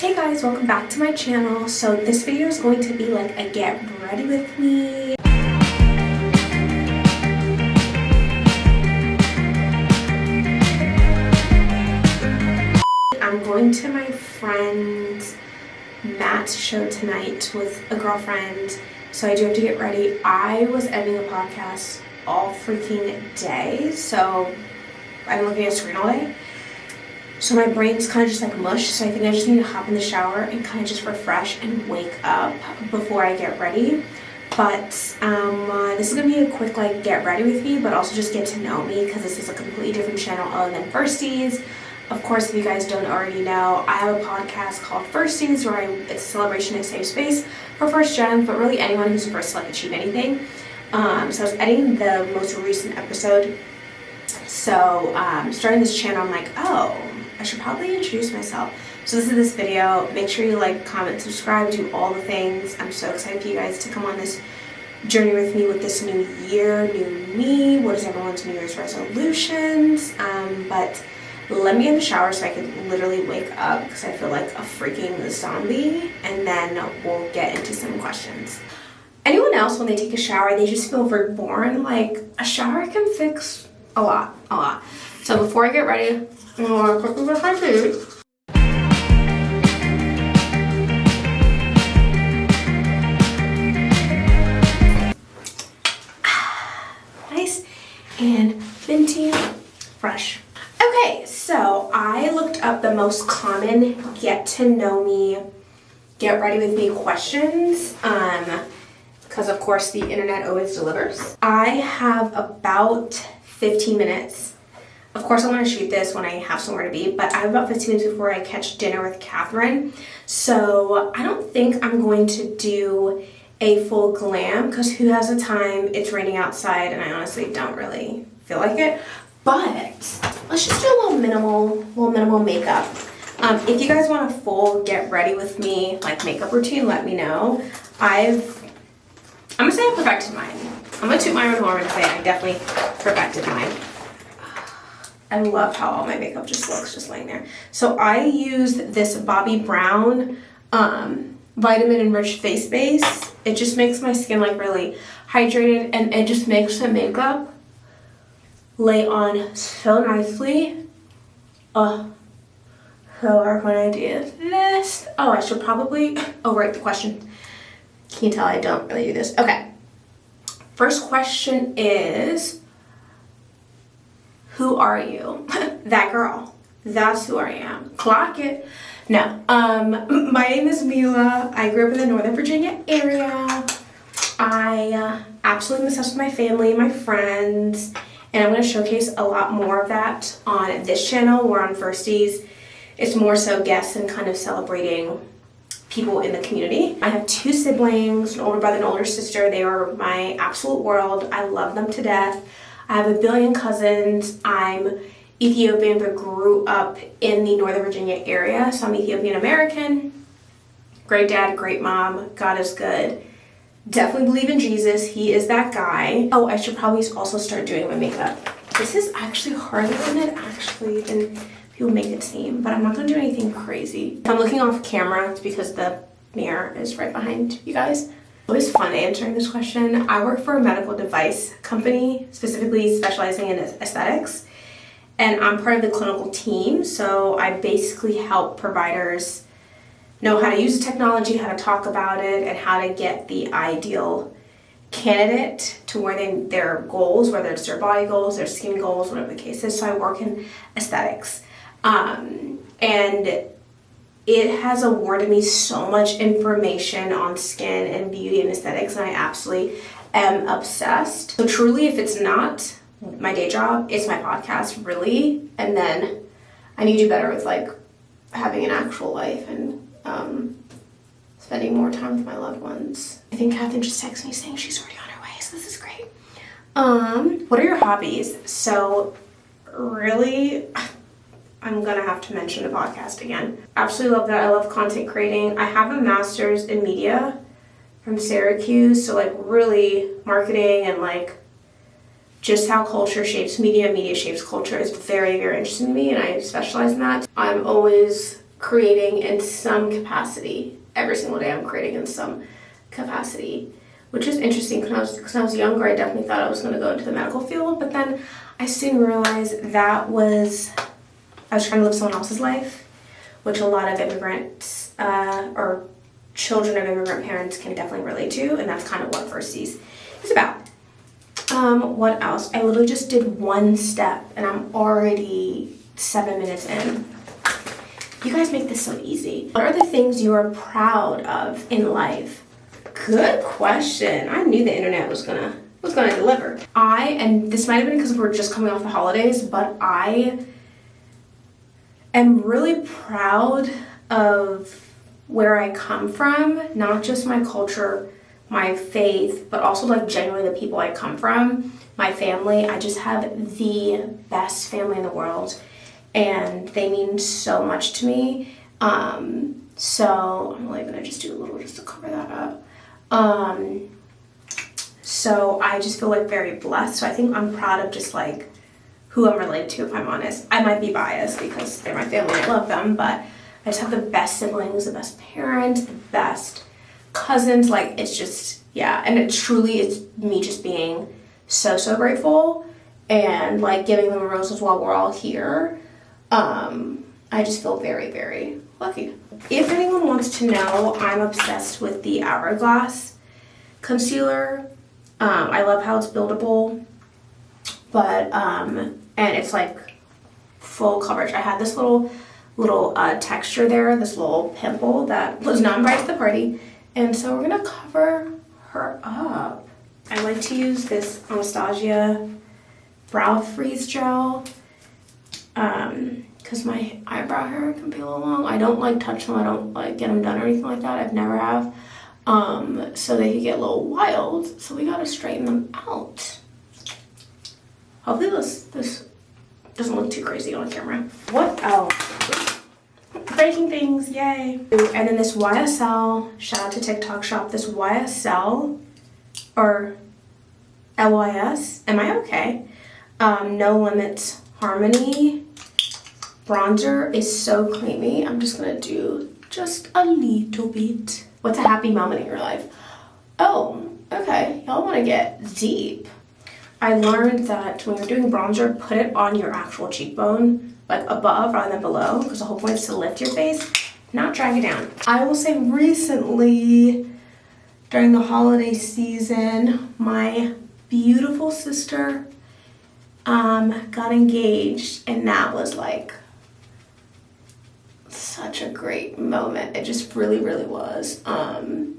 Hey guys, welcome back to my channel. So this video is going to be like a get ready with me. I'm going to my friend Matt's show tonight with a girlfriend, so I do have to get ready. I was editing a podcast all freaking day, so I've been looking at a screen all day. So my brain's kind of just like mush, so I think I just need to hop in the shower and kind of just refresh and wake up before I get ready. But this is going to be a quick like get ready with me, but also just get to know me because this is a completely different channel other than Firsties. Of course, if you guys don't already know, I have a podcast called Firsties where it's a celebration and safe space for first gen, but really anyone who's first to like achieve anything. So I was editing the most recent episode. So starting this channel, I'm like, oh, I should probably introduce myself. So this is this video. Make sure you like, comment, subscribe, do all the things. I'm so excited for you guys to come on this journey with me with this new year, new me. What is everyone's New Year's resolutions? But let me in the shower so I can literally wake up because I feel like a freaking zombie, and then we'll get into some questions. Anyone else, when they take a shower, they just feel very boring? Like, a shower can fix a lot. So before I get ready, I'm gonna quickly brush my teeth. Nice and minty, fresh. Okay, so I looked up the most common get to know me, get ready with me questions, because of course the internet always delivers. I have about 15 minutes. Of course, I want to shoot this when I have somewhere to be, but I have about 15 minutes before I catch dinner with Catherine. So I don't think I'm going to do a full glam because who has the time? It's raining outside and I honestly don't really feel like it. But let's just do a little minimal makeup. If you guys want a full get ready with me like makeup routine, let me know. I'm gonna say I perfected mine. I'm gonna toot my own horn and say I definitely perfected mine. I love how all my makeup just looks just laying there. So I used this Bobbi Brown vitamin enriched face base. It just makes my skin like really hydrated, and it just makes the makeup lay on so nicely. So our fun idea is this. Oh, I should probably write the question. Can you tell I don't really do this? Okay. First question is, who are you? That girl. That's who I am. Clock it. No. My name is Mila. I grew up in the Northern Virginia area. I absolutely obsessed with my family, my friends, and I'm going to showcase a lot more of that on this channel. We're on Firsties. It's more so guests and kind of celebrating people in the community. I have 2 siblings, an older brother and an older sister. They are my absolute world. I love them to death. I have a billion cousins. I'm Ethiopian but grew up in the Northern Virginia area, so I'm Ethiopian American. Great dad, great mom. God is good. Definitely believe in Jesus. He is that guy. Oh, I should probably also start doing my makeup. This is actually harder than people make it seem, but I'm not gonna do anything crazy. If I'm looking off camera, it's because the mirror is right behind you guys. It was fun answering this question. I work for a medical device company, specifically specializing in aesthetics, and I'm part of the clinical team, so I basically help providers know how to use the technology, how to talk about it, and how to get the ideal candidate to where their goals, whether it's their body goals, their skin goals, whatever the case is. So I work in aesthetics. And it has awarded me so much information on skin and beauty and aesthetics, and I absolutely am obsessed. So truly, if it's not my day job, it's my podcast, really. And then I need to do better with like having an actual life and spending more time with my loved ones. I think Catherine just texted me saying she's already on her way, so this is great. What are your hobbies? So really, I'm gonna have to mention the podcast again. Absolutely love that. I love content creating. I have a master's in media from Syracuse, so like really marketing and like just how culture shapes media, media shapes culture is very, very interesting to me, and I specialize in that. I'm always creating in some capacity. Every single day I'm creating in some capacity, which is interesting because when I was younger, I definitely thought I was going to go into the medical field, but then I soon realized I was trying to live someone else's life, which a lot of immigrants or children of immigrant parents can definitely relate to, and that's kind of what First C's is about. What else? I literally just did one step and I'm already 7 minutes in. You guys make this so easy. What are the things you are proud of in life? Good question. I knew the internet was gonna deliver. And this might have been because we're just coming off the holidays, but I am really proud of where I come from, not just my culture, my faith, but also like genuinely the people I come from, my family. I just have the best family in the world, and they mean so much to me. So I'm really gonna just do a little just to cover that up. So I just feel like very blessed. So I think I'm proud of just like who I'm related to, if I'm honest. I might be biased because they're my family and I love them, but I just have the best siblings, the best parents, the best cousins. Like, it's just, yeah. And it's me just being so, so grateful and like giving them roses while we're all here. I just feel very, very lucky. If anyone wants to know, I'm obsessed with the Hourglass concealer. I love how it's buildable, but, and it's like full coverage. I had this little texture there, this little pimple that was not invited to the party. And so we're gonna cover her up. I like to use this Anastasia Brow Freeze Gel, because my eyebrow hair can be a little long. I don't like touch them, I don't like get them done or anything like that. I've never have. So they can get a little wild, so we gotta straighten them out. Hopefully this doesn't look too crazy on camera. What else? Breaking things, yay. And then this YSL, shout out to TikTok shop, this YSL, or LYS, am I okay? No Limits Harmony bronzer is so creamy. I'm just gonna do just a little bit. What's a happy moment in your life? Oh, okay, y'all wanna get deep. I learned that when you're doing bronzer, put it on your actual cheekbone, like above rather than below, because the whole point is to lift your face, not drag it down. I will say recently, during the holiday season, my beautiful sister got engaged, and that was like such a great moment. It just really, really was. I'm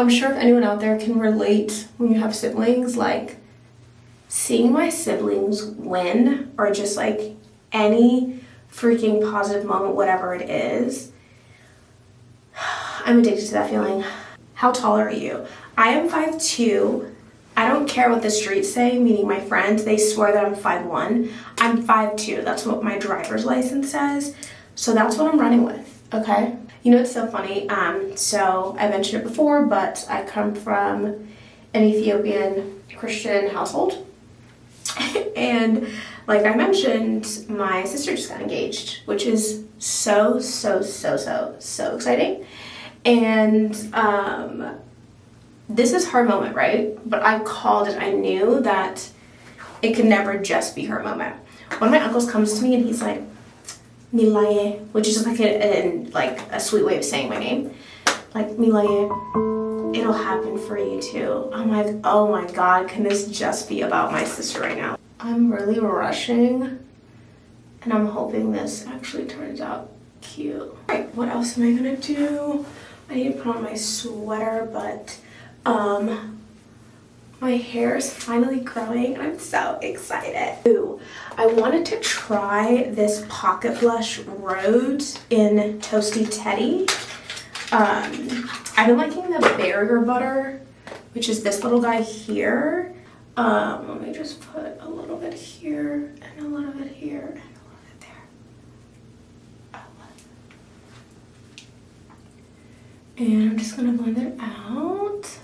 sure if anyone out there can relate when you have siblings, like seeing my siblings win, or just like any freaking positive moment, whatever it is, I'm addicted to that feeling. How tall are you? I am 5'2". I don't care what the streets say, meaning my friends, they swear that I'm 5'1". I'm 5'2". That's what my driver's license says. So that's what I'm running with, okay? You know, it's so funny. So I mentioned it before, but I come from an Ethiopian Christian household. And like I mentioned, my sister just got engaged, which is so exciting. And this is her moment, right? But I called it. I knew that it could never just be her moment. One of my uncles comes to me and he's like, Milaye, which is just like a sweet way of saying my name. Like, Milaye, it'll happen for you too. I'm like, oh my God, can this just be about my sister right now? I'm really rushing, and I'm hoping this actually turns out cute. All right, what else am I gonna do? I need to put on my sweater, but my hair is finally growing and I'm so excited. Ooh, I wanted to try this Pocket Blush Rose in Toasty Teddy. I've been liking the Barrier Butter, which is this little guy here. Let me just put a little bit here and a little bit here and a little bit there. And I'm just gonna blend it out.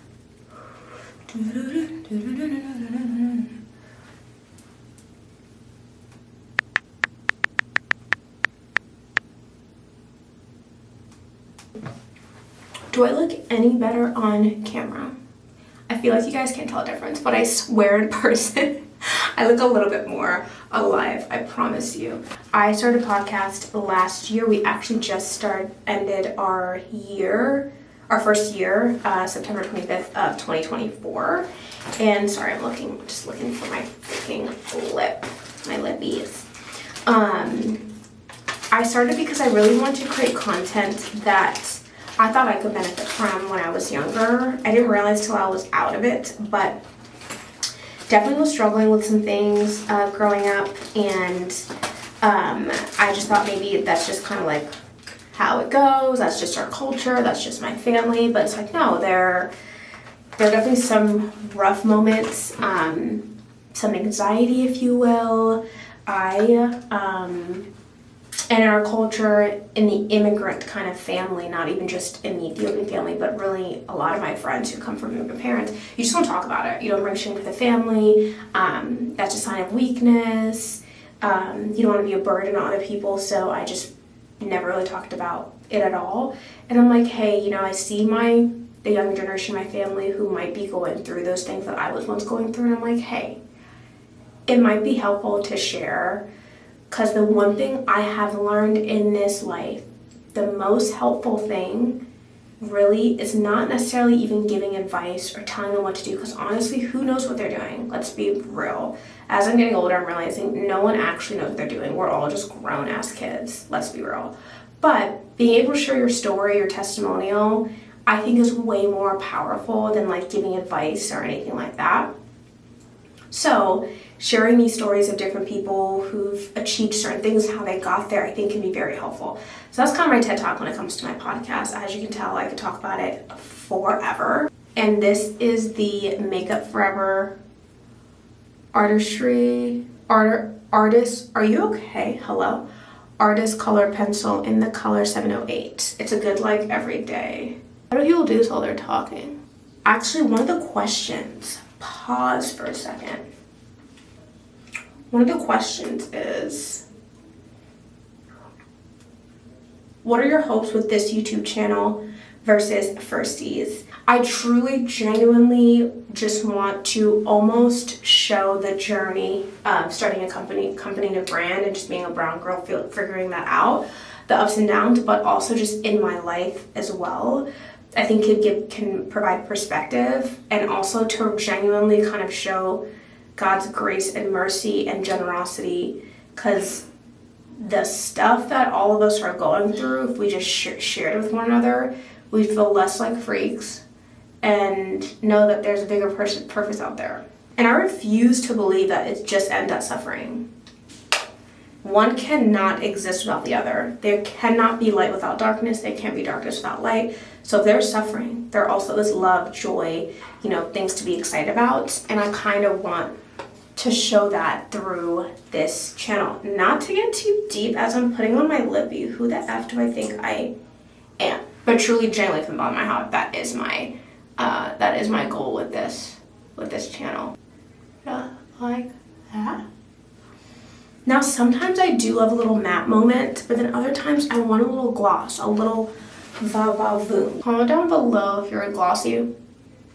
Do I look any better on camera? I feel like you guys can't tell a difference, but I swear in person, I look a little bit more alive, I promise you. I started a podcast last year. We actually just ended our first year, September 25th of 2024. And sorry, I'm just looking for my freaking my lippies. I started because I really wanted to create content that I thought I could benefit from when I was younger. I didn't realize till I was out of it, but definitely was struggling with some things growing up, and I just thought maybe that's just kind of like how it goes, that's just our culture, that's just my family. But it's like, no, there are definitely some rough moments, some anxiety, if you will. And in our culture, in the immigrant kind of family, not even just in the Ethiopian family, but really a lot of my friends who come from immigrant parents, you just don't talk about it. You don't bring shame to the family. That's a sign of weakness. You don't want to be a burden on other people. So I just never really talked about it at all. And I'm like, hey, I see the younger generation, my family, who might be going through those things that I was once going through. And I'm like, hey, it might be helpful to share. Because the one thing I have learned in this life, the most helpful thing really is not necessarily even giving advice or telling them what to do. Because honestly, who knows what they're doing? Let's be real. As I'm getting older, I'm realizing no one actually knows what they're doing. We're all just grown-ass kids. Let's be real. But being able to share your story, your testimonial, I think is way more powerful than like giving advice or anything like that. So sharing these stories of different people who've achieved certain things, how they got there, I think can be very helpful. So that's kind of my TED Talk when it comes to my podcast. As you can tell, I could talk about it forever. And this is the Makeup Forever Artist, are you okay? Hello? Artist Color Pencil in the color 708. It's a good like every day. How do people do this while they're talking? Actually, one of the questions, pause for a second. One of the questions is, what are your hopes with this YouTube channel versus Firsties? I truly, genuinely just want to almost show the journey of starting a company and a brand, and just being a brown girl, figuring that out, the ups and downs, but also just in my life as well. I think it can provide perspective, and also to genuinely kind of show God's grace and mercy and generosity, because the stuff that all of us are going through, if we just shared it with one another, we feel less like freaks and know that there's a bigger purpose out there. And I refuse to believe that it just ends at suffering. One cannot exist without the other. There cannot be light without darkness. There can't be darkness without light. So if there's suffering, there also is love, joy, things to be excited about. And I kind of want to show that through this channel. Not to get too deep as I'm putting on my lippy. Who the F do I think I am? But truly, genuinely from the bottom of my heart, that is my goal with this channel. Yeah, like that. Now, sometimes I do love a little matte moment, but then other times I want a little gloss, a little va-va-voom. Comment down below if you're a glossy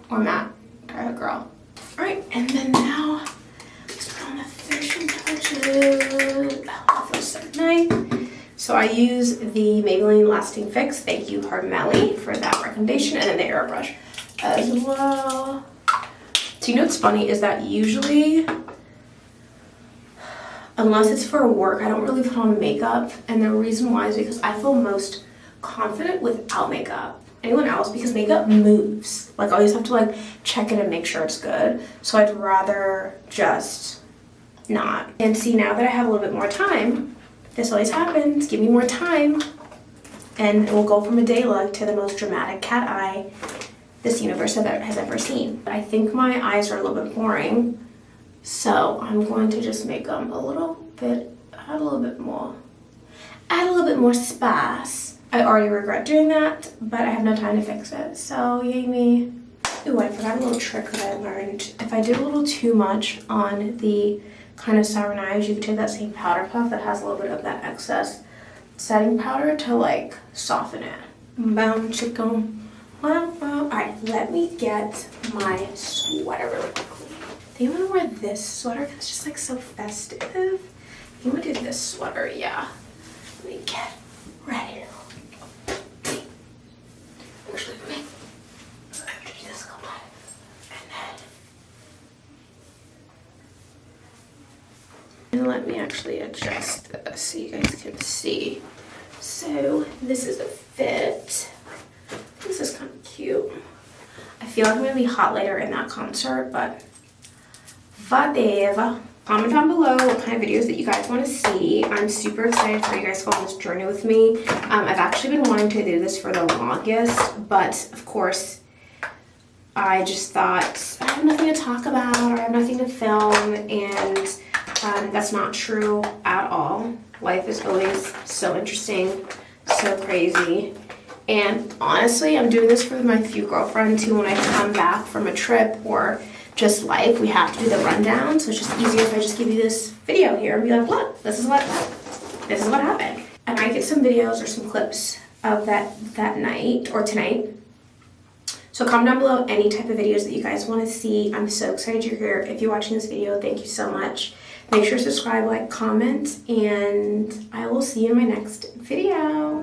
or matte kind of girl. All right, and then now let's put on the finishing touches. Oh, that feels so nice. So I use the Maybelline Lasting Fix. Thank you, Carmelli, for that recommendation, and then the airbrush as well. So what's funny is that usually, unless it's for work, I don't really put on makeup, and the reason why is because I feel most confident without makeup. Anyone else? Because makeup moves. Like, I always have to check it and make sure it's good. So I'd rather just not. And see, now that I have a little bit more time, this always happens. Give me more time, and it will go from a day look to the most dramatic cat eye this universe has ever seen. I think my eyes are a little bit boring, so I'm going to just make them add a little bit more spice. I already regret doing that, but I have no time to fix it, so yay me. Ooh, I forgot a little trick that I learned. If I did a little too much on the kind of sour knives, you could take that same powder puff that has a little bit of that excess setting powder to soften it. Boom chicken, All right, let me get my sweater really quickly. I think I'm gonna wear this sweater because it's just like so festive. I'm gonna do this sweater, yeah. Let me get ready. Actually, let me do this, come on. And let me actually adjust this so you guys can see. So this is a fit. This is kind of cute. I feel like I'm gonna be hot later in that concert, but whatever. Comment down below what kind of videos that you guys want to see. I'm super excited for you guys to go on this journey with me. I've actually been wanting to do this for the longest, but of course, I just thought I have nothing to talk about or I have nothing to film, and that's not true at all. Life is always so interesting, so crazy. And honestly, I'm doing this for my few girlfriends who, when I come back from a trip or just life, we have to do the rundown. So it's just easier if I just give you this video here and be like, look, this is what happened. And I get some videos or some clips of that night or tonight. So comment down below any type of videos that you guys want to see. I'm so excited you're here. If you're watching this video, thank you so much. Make sure to subscribe, like, comment, and I will see you in my next video.